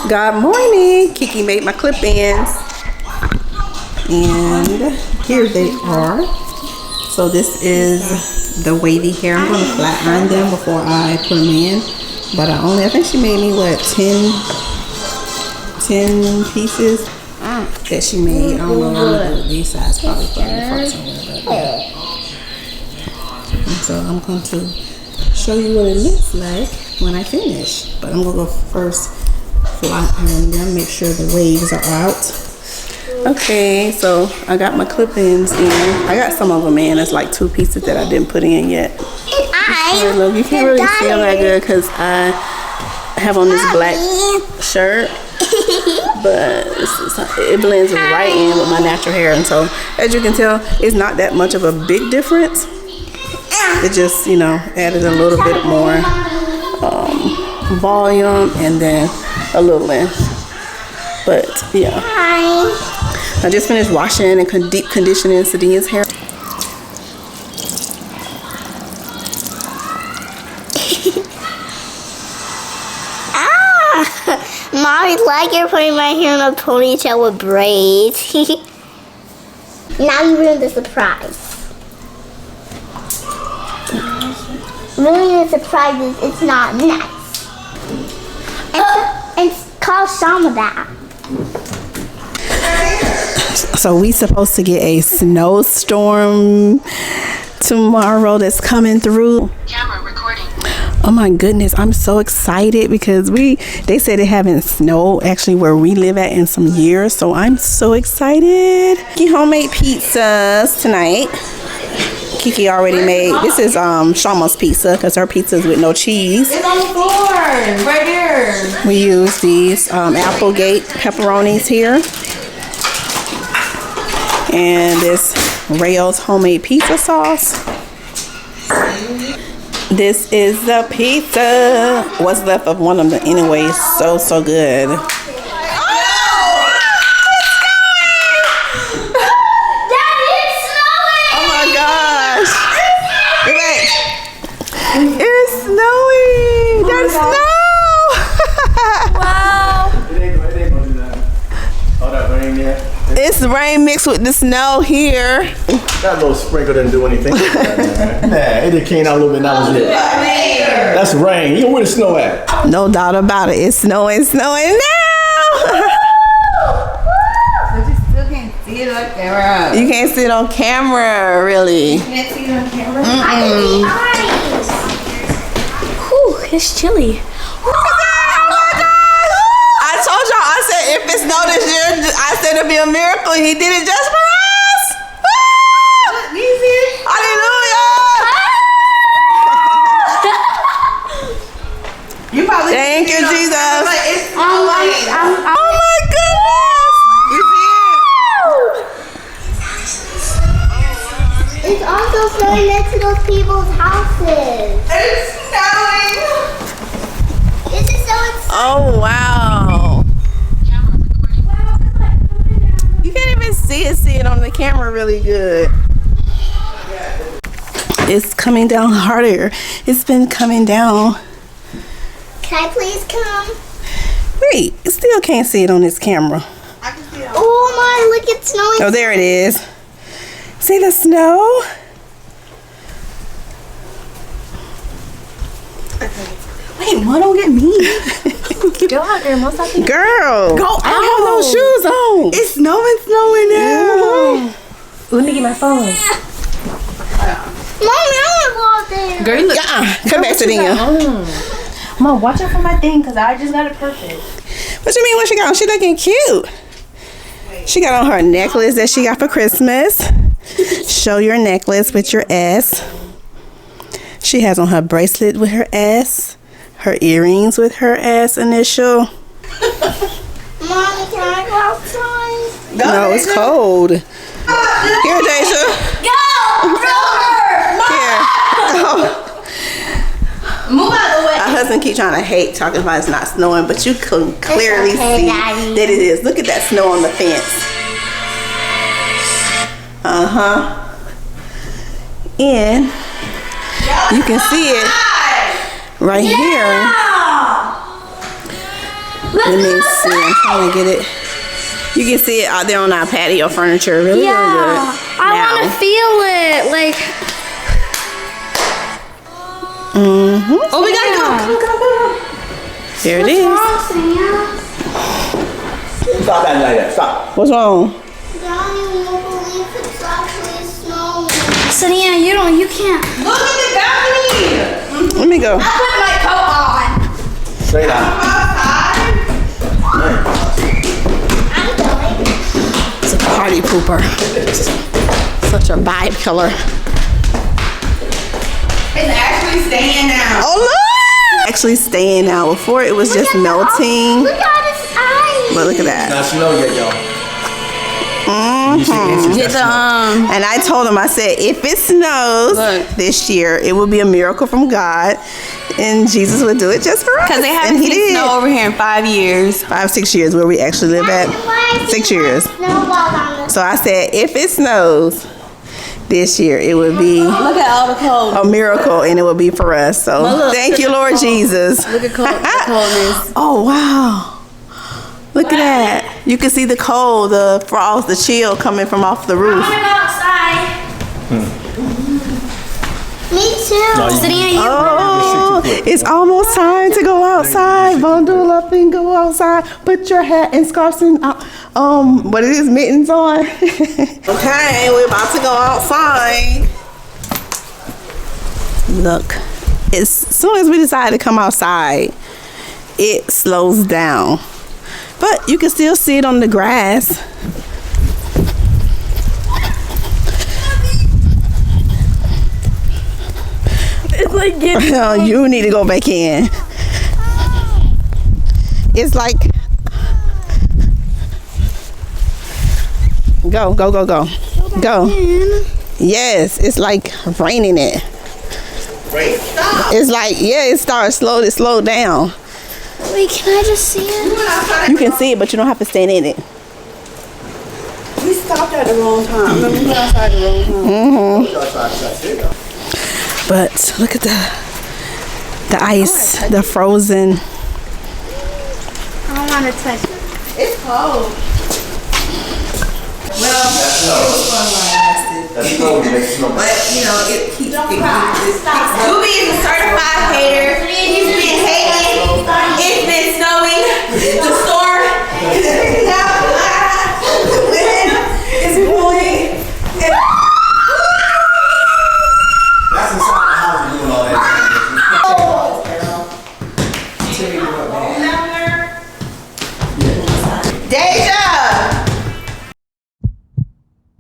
Good morning. Kiki made my clip-ins. And here they are. So this is the wavy hair. I'm going to flat iron them before I put them in. But I think she made me, what, 10 pieces that she made. I don't know, I'm going to do these sides probably for the front somewhere. And so I'm going to show you what it looks like when I finish. But I'm going to go first flat iron them, make sure the waves are out. Okay, so I got my clip-ins in. I got some of them in. It's like 2 pieces that I didn't put in yet. Look, you can't really see them that good because I have on this black shirt, but it blends right in with my natural hair. And so, as you can tell, it's not that much of a big difference. It just, you know, added a little bit more volume and then a little length. But yeah, I just finished washing and deep conditioning SuddenYah's hair. Mommy, like you're putting my hair in a ponytail with braids. Now you ruined the surprise. Ruining the surprise is it's not nice. And call Shauma that. So we supposed to get a snowstorm tomorrow that's coming through. Camera recording. Oh my goodness, I'm so excited because they said it haven't snowed actually where we live at in some years, so I'm so excited. Homemade pizzas tonight. Kiki already made. This is Shauma's pizza because her pizza is with no cheese. It's on the floor, right here. We use these Applegate pepperonis here. And this Rayo's homemade pizza sauce. This is the pizza. What's left of one of them anyway. So good. It's snowing! There's snow! Wow! It ain't gonna do that. All that rain there. It's rain mixed with the snow here. That little sprinkle didn't do anything. Nah, it just came out a little bit, that was it. That's rain. You know where the snow at? No doubt about it. It's snowing now! But you still can't see it on camera. You can't see it on camera, really. You can't see it on camera? Whew, it's chilly. Oh my gosh! I told y'all, I said if it snowed this year, I said it'd be a miracle. He did it just for us! Woo! Hallelujah! You probably Thank you, Jesus. Like, it's Oh my goodness! You see it? It's also snowing next to those people's houses. It's snowing. This is so exciting. Oh wow! You can't even see it on the camera really good. It's coming down harder. It's been coming down. Can I please come? Wait, you still can't see it on this camera. I can see it. Oh my, look, it's snowing. Oh, there it is. See the snow? Wait, what? Don't get me. Go out there, most likely. Girl, Go I don't have no out. shoes on. It's snowing now. Let me get my phone. Mommy, I want to go out there. Girl, you look. Come back to the Mom, watch out for my thing, because I just got it perfect. What you mean? What she got on? She looking cute. She got on her necklace that she got for Christmas. Show your necklace with your S. She has on her bracelet with her S. Her earrings with her S initial. Mommy, can I go outside? No, it's cold. Here, Deja. Go! Here. Move out of the way. My husband keep trying to hate talking about it's not snowing, but you can clearly okay, see Daddy. that it is. Look at that snow on the fence. And you can see it right here Let me see. I'm trying to get it. You can see it out there on our patio furniture. Really, Yeah, really good. I want to feel it. Like. Oh, we gotta go. Come. Here it is. Stop that like that. Stop. What's wrong? Daddy won't believe it's actually snowing. SuddenYah, you can't. Look at the balcony. Let me go. I put my coat on. Straight out. I'm going. It's a party pooper. Such a vibe killer. It's actually staying now. Oh look! Actually staying now. Before it was just melting. Look at his eyes. But look at that. Not snow yet, y'all. You see inches, Get that's snow. and I told him, I said, if it snows this year, it will be a miracle from God, and Jesus would do it just for us. Because they and haven't he seen did. snow over here in 5 years. 5-6 years where we actually live at. 6 years. So I said, if it snows this year, it would be Look at all the cold. a miracle, and it would be for us. So look, thank you, Lord Jesus. Look at the coldness. Oh wow. Look at that. You can see the cold, the frost, the chill coming from off the roof. I'm gonna go outside. Me too. SuddenYah, Oh, it's almost time to go outside. Bundle up and go outside. Put your hat and scarves and what it is, mittens on. Okay, we're about to go outside. Look, as soon as we decide to come outside, it slows down. But you can still see it on the grass. It's like getting you need to go back in. It's like go. Yes, it's like raining it. It's like it starts slow down. Wait, can I just see it? You can see it, but you don't have to stand in it. We stopped at the wrong time. Remember, we went outside the wrong time. But look at the ice, the frozen. I don't want to touch it. It's cold. Well, That's snow makes snow. but you know, it keeps Ruby is a certified hater. He's been hating. It's been snowing. The storm.